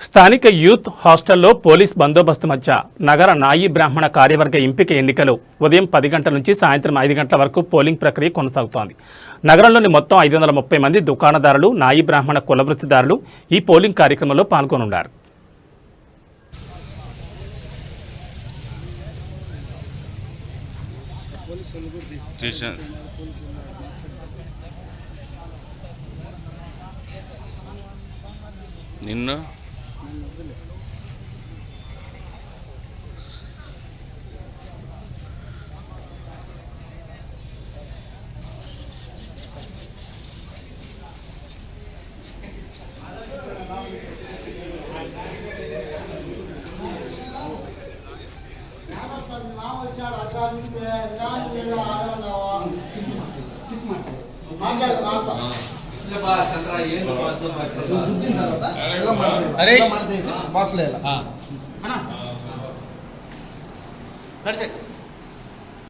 స్థానిక యూత్ హాస్టల్లో పోలీస్ బందోబస్తు మధ్య నగర నాయీ బ్రాహ్మణ కార్యవర్గ ఎంపిక ఎన్నికలు ఉదయం 10 గంటల నుంచి సాయంత్రం 5 గంటల వరకు పోలింగ్ ప్రక్రియ కొనసాగుతోంది. నగరంలోని మొత్తం 530 మంది దుకాణదారులు, నాయీ బ్రాహ్మణ కుల వృత్తిదారులు ఈ పోలింగ్ కార్యక్రమంలో పాల్గొనున్నారు. నిన్న బాక్స్